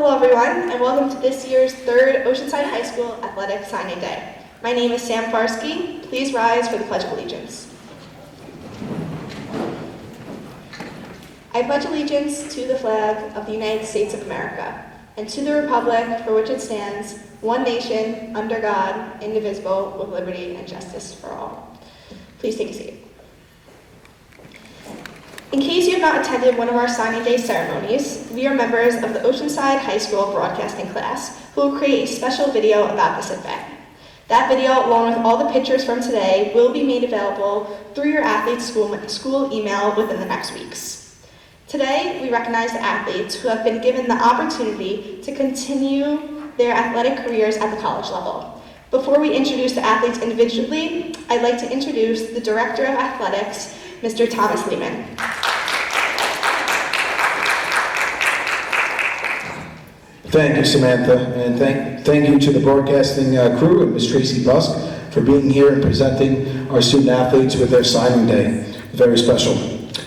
Hello everyone, and welcome to this year's third Oceanside High School Athletic Signing Day. My name is Sam Farsky. Please rise for the Pledge of Allegiance. I pledge allegiance to the flag of the United States of America, and to the republic for which it stands, one nation, under God, indivisible, with liberty and justice for all. Please take a seat. In case you have not attended one of our signing day ceremonies, we are members of the Oceanside High School broadcasting class who will create a special video about this event. That video, along with all the pictures from today, will be made available through your athlete's school email within the next weeks. Today, we recognize the athletes who have been given the opportunity to continue their athletic careers at the college level. Before we introduce the athletes individually, I'd like to introduce the Director of Athletics, Mr. Thomas Lehman. Thank you, Samantha, and thank you to the broadcasting crew and Ms. Tracy Busk for being here and presenting our student athletes with their signing day. Very special.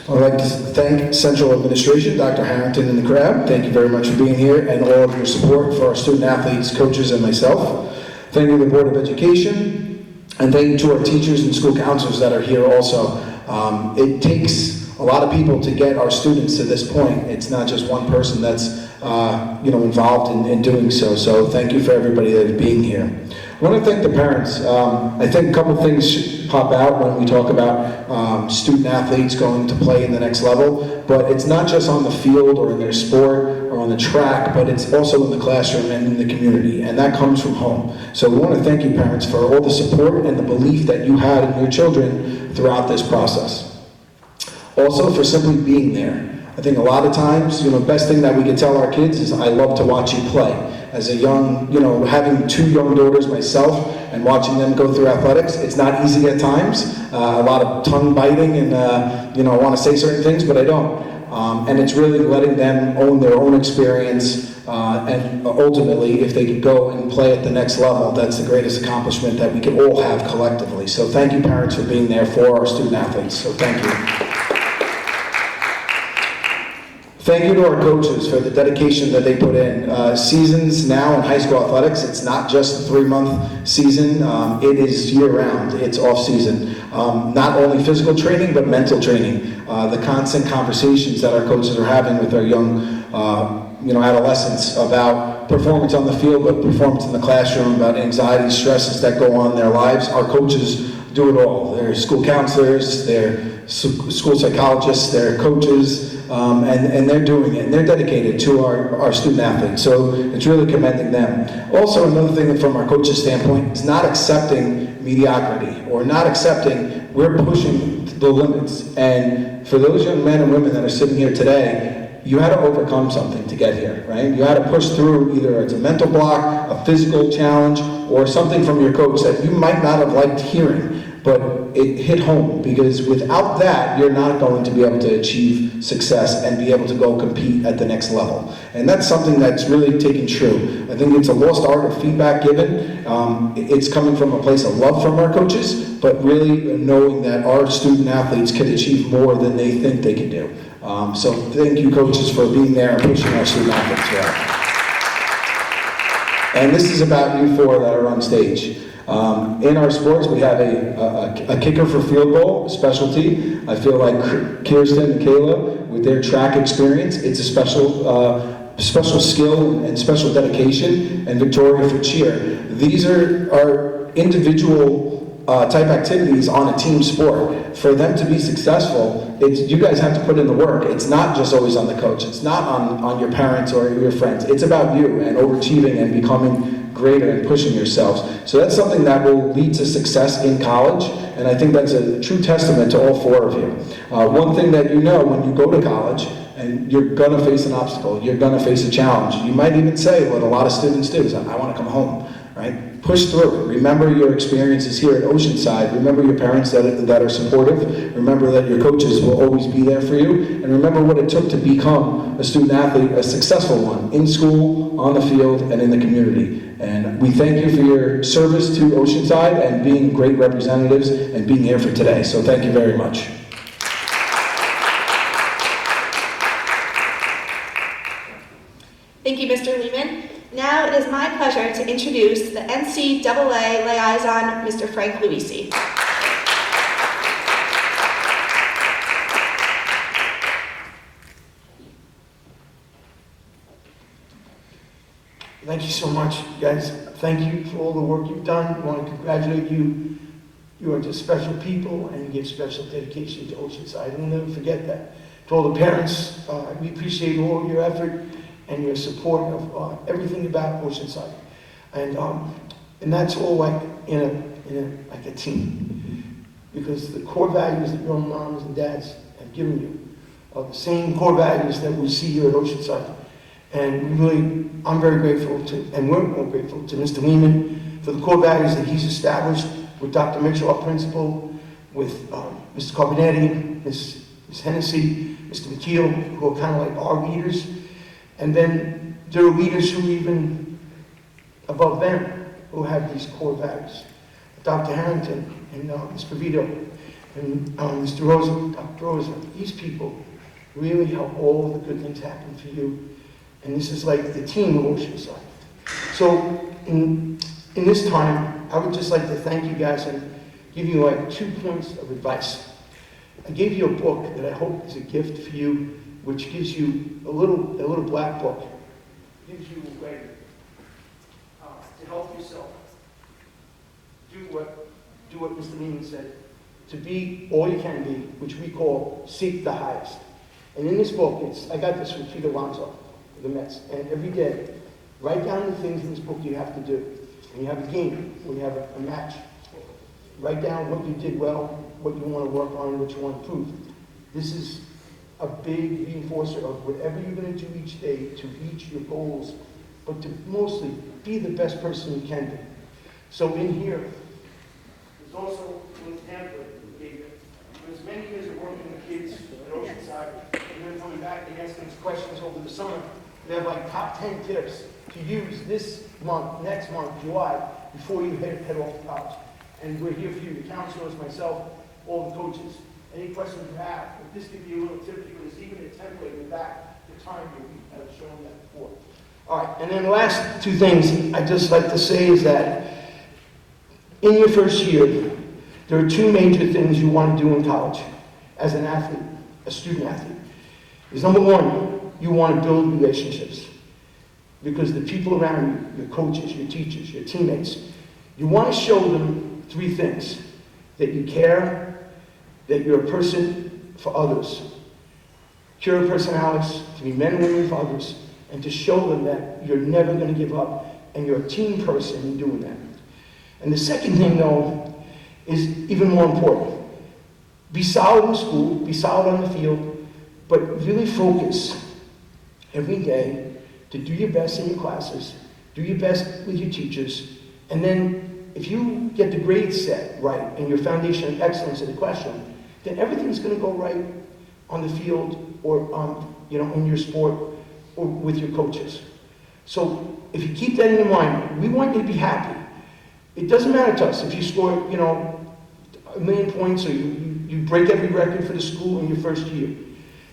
I'd like to thank Central Administration, Dr. Harrington and the crowd. Thank you very much for being here and all of your support for our student athletes, coaches, and myself. Thank you to the Board of Education, and thank you to our teachers and school counselors that are here also. It takes a lot of people to get our students to this point. It's not just one person that's involved in doing so. So thank you for everybody that is being here. I want to thank the parents. I think a couple things pop out when we talk about student athletes going to play in the next level, but it's not just on the field or in their sport or on the track, but it's also in the classroom and in the community, and that comes from home. So we want to thank you, parents, for all the support and the belief that you had in your children throughout this process. Also, for simply being there. I think a lot of times, the best thing that we can tell our kids is, I love to watch you play. As a young, having two young daughters myself and watching them go through athletics, it's not easy at times. A lot of tongue biting and, I want to say certain things, but I don't. And it's really letting them own their own experience, and ultimately, if they could go and play at the next level, that's the greatest accomplishment that we can all have collectively. So thank you, parents, for being there for our student athletes. So thank you. Thank you to our coaches for the dedication that they put in. Seasons now in high school athletics, it's not just a 3-month season, it is year-round, it's off-season. Not only physical training, but mental training. The constant conversations that our coaches are having with our young adolescents about performance on the field, but performance in the classroom, about anxiety, stresses that go on in their lives. Our coaches do it all. They're school counselors, they're school psychologists, they're coaches, and they're doing it, and they're dedicated to our student athletes, so it's really commending them. Also, another thing from our coaches' standpoint is not accepting mediocrity, or not accepting, we're pushing the limits, and for those young men and women that are sitting here today, you had to overcome something to get here, right? You had to push through, either it's a mental block, a physical challenge, or something from your coach that you might not have liked hearing, but it hit home, because without that, you're not going to be able to achieve success and be able to go compete at the next level. And that's something that's really taken true. I think it's a lost art of feedback given. It's coming from a place of love from our coaches, but really knowing that our student athletes can achieve more than they think they can do. So thank you, coaches, for being there and pushing our student athletes throughout. And this is about you four that are on stage. In our sports, we have a kicker for field goal, specialty. I feel like Kirsten and Kayla, with their track experience, it's a special skill and special dedication, and Victoria for cheer. These are individual type activities on a team sport. For them to be successful, you guys have to put in the work. It's not just always on the coach. It's not on your parents or your friends. It's about you and overachieving and becoming greater and pushing yourselves. So that's something that will lead to success in college, and I think that's a true testament to all four of you. One thing that when you go to college, and you're gonna face an obstacle, you're gonna face a challenge. You might even say what a lot of students do is, I wanna come home, right? Push through. Remember your experiences here at Oceanside. Remember your parents that are supportive. Remember that your coaches will always be there for you. And remember what it took to become a student athlete, a successful one, in school, on the field, and in the community. And we thank you for your service to Oceanside and being great representatives and being here for today. So thank you very much. Thank you, Mr. Lehman. Now it is my pleasure to introduce the NCAA liaison, Mr. Frank Luisi. Thank you so much, guys. Thank you for all the work you've done. I want to congratulate you. You are just special people, and you give special dedication to Oceanside. We'll never forget that. To all the parents, we appreciate all of your effort and your support of everything about Oceanside. And that's all like like a team. Because the core values that your moms and dads have given you are the same core values that we see here at Oceanside. And really, I'm very grateful to, and we're all grateful to Mr. Lehman for the core values that he's established with Dr. Mitchell, our principal, with Mr. Carbonetti, Ms. Hennessy, Mr. McKeel, who are kind of like our leaders. And then there are leaders who are even above them, who have these core values. Dr. Harrington and Mr. Vito and Mr. Rosa, Dr. Rosa, these people really help all the good things happen for you. And this is like the team of Oceanside. So in this time, I would just like to thank you guys and give you like 2 points of advice. I gave you a book that I hope is a gift for you, which gives you a little black book. It gives you a way to help yourself. Do what Mr. Lehman said, to be all you can be, which we call seek the highest. And in this book, I got this from Pete Alonso, the Mets, and every day, write down the things in this book you have to do. And you have a game, when you have a match. Write down what you did well, what you want to work on, what you want to improve. This is a big reinforcer of whatever you're going to do each day to reach your goals, but to mostly be the best person you can be. So in here, there's also a little pamphlet we gave you. There's many years of working with kids at Oceanside, and then coming back and asking us questions over the summer. They have like top 10 tips to use this month, next month, July, before you head off to college. And we're here for you, the counselors, myself, all the coaches. Any questions you have, but this could be a little tip because even a template with that, the time you'll be shown that before. All right, and then the last 2 things I'd just like to say is that in your first year, there are 2 major things you want to do in college as an athlete, a student athlete. Is number 1, you want to build relationships. Because the people around you, your coaches, your teachers, your teammates, you want to show them 3 things. That you care, that you're a person for others. Pure personalities, to be men and women for others, and to show them that you're never going to give up, and you're a team person in doing that. And the second thing, though, is even more important. Be solid in school, be solid on the field, but really focus every day to do your best in your classes, do your best with your teachers, and then if you get the grades set right and your foundation of excellence in the classroom, then everything's going to go right on the field or in your sport or with your coaches. So if you keep that in mind, we want you to be happy. It doesn't matter to us if you score, 1 million points or you break every record for the school in your first year.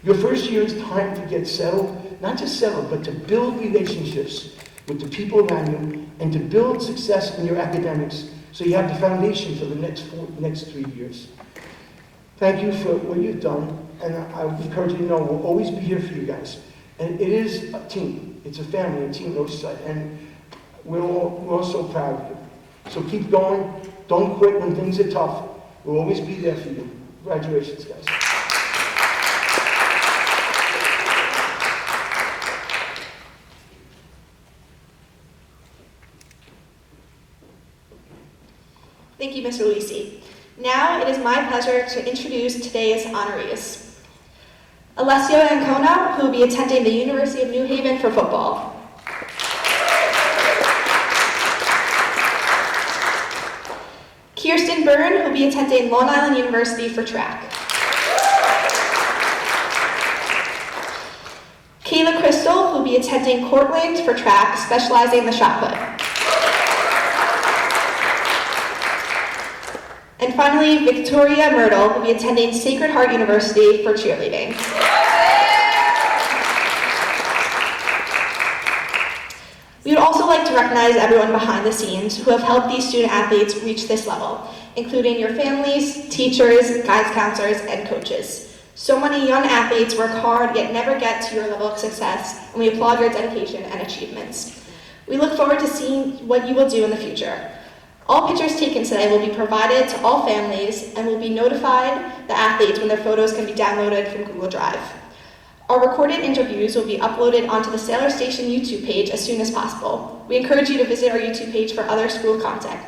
Your first year is time to get settled, not just settled, but to build relationships with the people around you and to build success in your academics so you have the foundation for the next 3 years. Thank you for what you've done, and I would encourage you to know we'll always be here for you guys. And it is a team. It's a family, a team at Oceanside, and we're all so proud of you. So keep going. Don't quit when things are tough. We'll always be there for you. Congratulations, guys. Thank you, Mr. Luisi. Now it is my pleasure to introduce today's honorees. Alessio Ancona, who will be attending the University of New Haven for football. Kirsten Byrne, who will be attending Long Island University for track. Kayla Crystal, who will be attending Cortland for track, specializing in the shot put. And finally, Victoria Myrtle will be attending Sacred Heart University for cheerleading. We would also like to recognize everyone behind the scenes who have helped these student athletes reach this level, including your families, teachers, guidance counselors, and coaches. So many young athletes work hard yet never get to your level of success, and we applaud your dedication and achievements. We look forward to seeing what you will do in the future. All pictures taken today will be provided to all families and will be notified the athletes when their photos can be downloaded from Google Drive. Our recorded interviews will be uploaded onto the Sailor Station YouTube page as soon as possible. We encourage you to visit our YouTube page for other school content.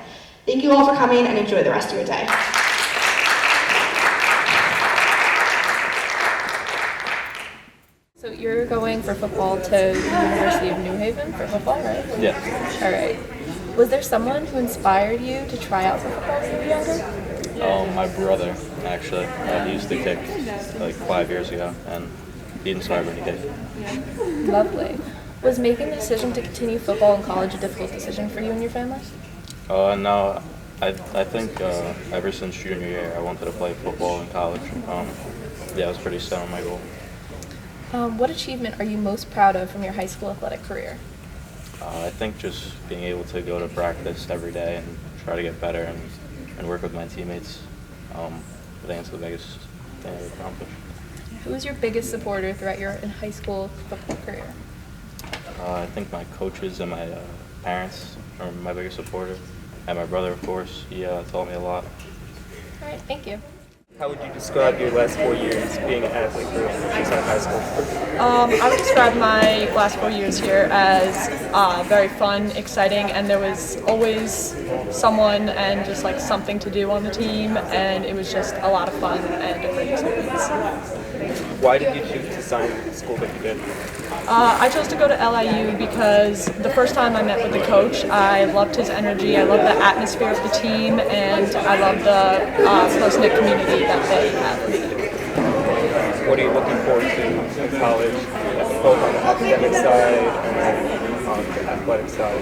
Thank you all for coming and enjoy the rest of your day. So you're going for football to the University of New Haven for football, right? Yeah. All right. Was there someone who inspired you to try out for football when you were younger? My brother, actually. He used to kick like 5 years ago, and he inspired me to kick. Lovely. Was making the decision to continue football in college a difficult decision for you and your family? No, I think ever since junior year, I wanted to play football in college. Yeah, I was pretty set on my goal. What achievement are you most proud of from your high school athletic career? I think just being able to go to practice every day and try to get better and work with my teammates. I think it's the biggest thing I've accomplished. Who was your biggest supporter throughout your high school football career? I think my coaches and my parents are my biggest supporter. And my brother, of course, he taught me a lot. All right, thank you. How would you describe your last 4 years being an athlete for Oceanside High School? I would describe my last 4 years here as very fun, exciting, and there was always someone and just like something to do on the team, and it was just a lot of fun and a great experience. Why did you choose to sign with the school that you did? I chose to go to LIU because the first time I met with the coach, I loved his energy, I loved the atmosphere of the team, and I loved the close-knit community that they have. What are you looking forward to in college, both on the academic side and on the athletic side?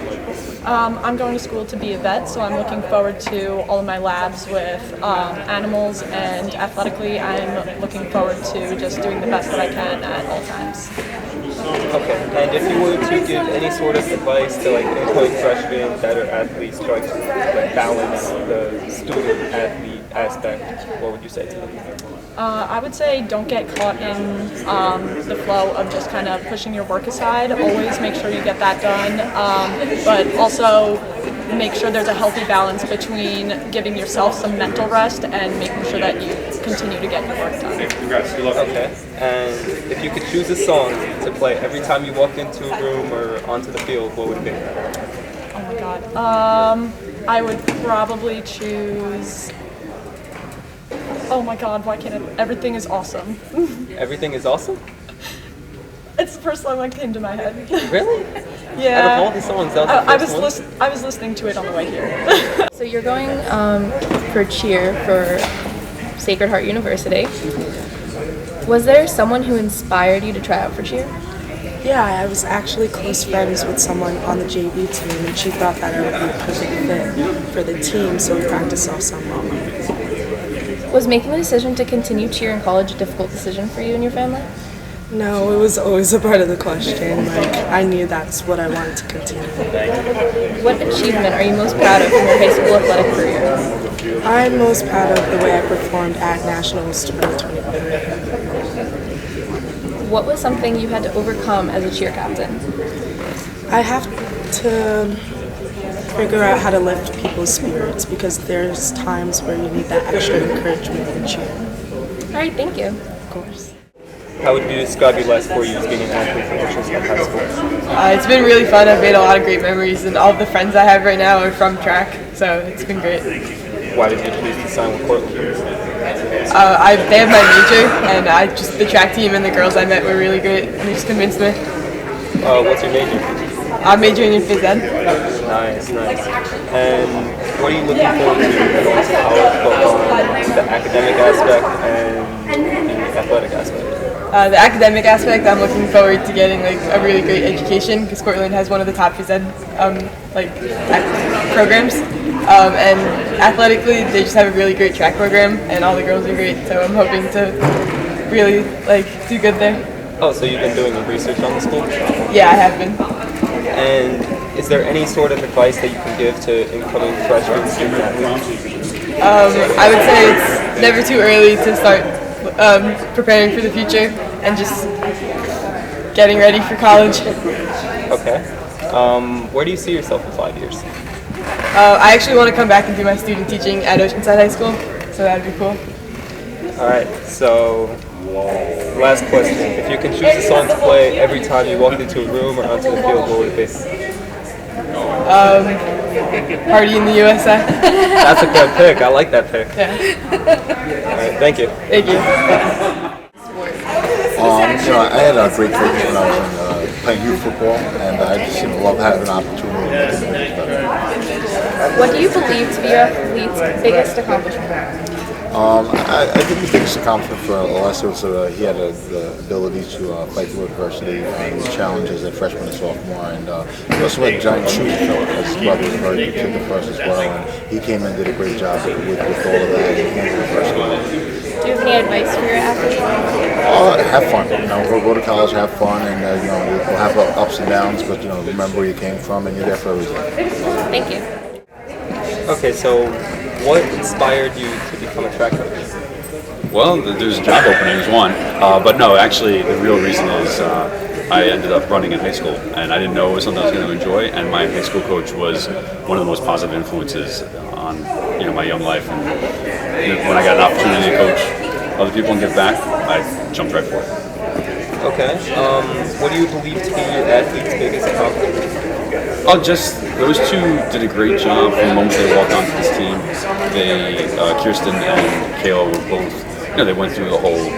I'm going to school to be a vet, so I'm looking forward to all of my labs with animals, and athletically I'm looking forward to just doing the best that I can at all times. Okay, and if you were to give any sort of advice to like incoming freshmen that are athletes trying to like, balance the student-athlete aspect, what would you say to them? I would say don't get caught in the flow of just kind of pushing your work aside. Always make sure you get that done, but also make sure there's a healthy balance between giving yourself some mental rest and making sure that you continue to get your work done. Okay, and if you could choose a song to play every time you walked into a room or onto the field, what would it be? Oh my god. I would probably choose... Oh my god, why can't it? Everything is awesome. Everything is awesome? It's the first song that came to my head. Really? Yeah. Out of all the songs, that was the first one? I was listening to it on the way here. So you're going for cheer for Sacred Heart University. Was there someone who inspired you to try out for cheer? Yeah, I was actually close friends with someone on the JV team, and she thought that I would be a perfect fit for the team, so we practiced all summer. Was making the decision to continue cheer in college a difficult decision for you and your family? No, it was always a part of the question. Like, I knew that's what I wanted to continue. What achievement are you most proud of from your high school athletic career? I'm most proud of the way I performed at Nationals 2021. What was something you had to overcome as a cheer captain? I have to figure out how to lift people's spirits because there's times where you need that extra encouragement and cheer. All right, thank you. Of course. How would you describe your last 4 years being an athlete for Oceanside High School? It's been really fun. I've made a lot of great memories, and all the friends I have right now are from track, so it's been great. Why did you choose to sign with Cortland? They have my major, and the track team and the girls I met were really great, and they just convinced me. What's your major? I'm majoring in phys ed. Nice. And what are you looking forward to going to college, both on the academic aspect and the athletic aspect? The academic aspect, I'm looking forward to getting like a really great education because Cortland has one of the top phys ed programs. And athletically, they just have a really great track program, and all the girls are great. So I'm hoping to really do good there. Oh, so you've been doing research on the school? Yeah, I have been. And is there any sort of advice that you can give to incoming freshmen student athletes? I would say it's never too early to start preparing for the future and just getting ready for college. Okay. Where do you see yourself in 5 years? I actually want to come back and do my student teaching at Oceanside High School, so that would be cool. Alright, so last question. If you could choose a song to play every time you walked into a room or onto the field, what would it be? Party in the USA. That's a good pick. I like that pick. Yeah. Alright, thank you. Thank you. I had a great coach when I was playing youth football, and I just love having an opportunity to make it better. What do you believe to be your athlete's biggest accomplishment? I think the biggest accomplishment for Alessio was he had the ability to fight through adversity and challenges at freshman and sophomore, and he also had giant shoes to fill because his brother was a very good kicker for us as well, and he came and did a great job with all of that and handled adversity. Do you have any advice for your athlete? Have fun. Go to college, have fun, and you'll have ups and downs, but remember where you came from, and you're there for a reason. Thank you. Okay, so what inspired you to become a track coach? Well, there's a job opening is one, but no, actually the real reason is I ended up running in high school, and I didn't know it was something I was going to enjoy, and my high school coach was one of the most positive influences on my young life, and when I got an opportunity to coach other people and give back, I jumped right for it. Okay, what do you believe to be your athlete's biggest accomplishment? Just those two did a great job from the moment they walked onto this team. Kirsten and Kayla were both, they went through the whole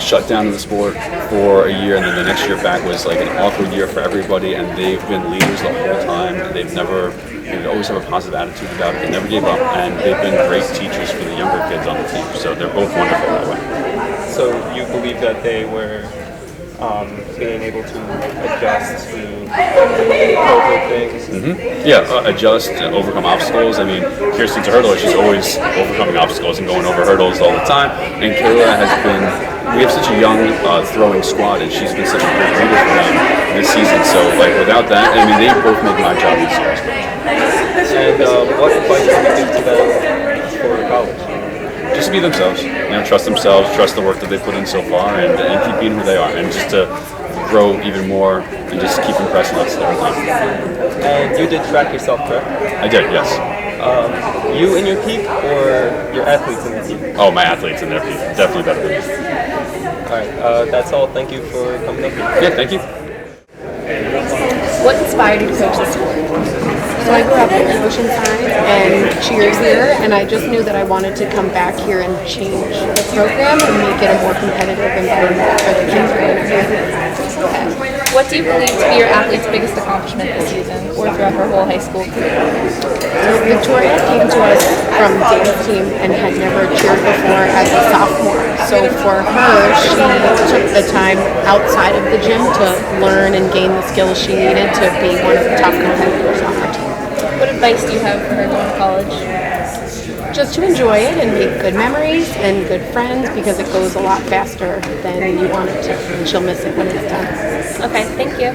shutdown of the sport for a year, and then the next year back was like an awkward year for everybody, and they've been leaders the whole time. They always have a positive attitude about it. They never gave up, and they've been great teachers for the younger kids on the team, so they're both wonderful that way. So you believe that they were being able to adjust to COVID things? Mm-hmm. Yeah, adjust, overcome obstacles. I mean, Kirsten's a hurdler. She's always overcoming obstacles and going over hurdles all the time. And Kayla we have such a young throwing squad, and she's been such a great leader for them this season. So, without that, I mean, they both make my job easier. And what advice would you give to them for college? Just be themselves. Trust themselves, trust the work that they put in so far, and keep being who they are, and just to grow even more, and just keep impressing us every time. And you did track yourself, correct? I did, yes. You in your peak, or your athletes in their peak? Oh, my athletes in their peak. Definitely better than me. All right, that's all. Thank you for coming up here. Yeah, thank you. What inspired you to coach this sport? So I grew up in Oceanside and cheers here, and I just knew that I wanted to come back here and change the program and make it a more competitive environment for the kids around here. What do you believe to be your athlete's biggest accomplishment this season or throughout her whole high school career? So Victoria came to us from dance team and had never cheered before as a sophomore. So for her, she took the time outside of the gym to learn and gain the skills she needed to be one of the top competitors on our team. What advice do you have for her going to college? Just to enjoy it and make good memories and good friends, because it goes a lot faster than you want it to, and she'll miss it when it's done. Okay, thank you.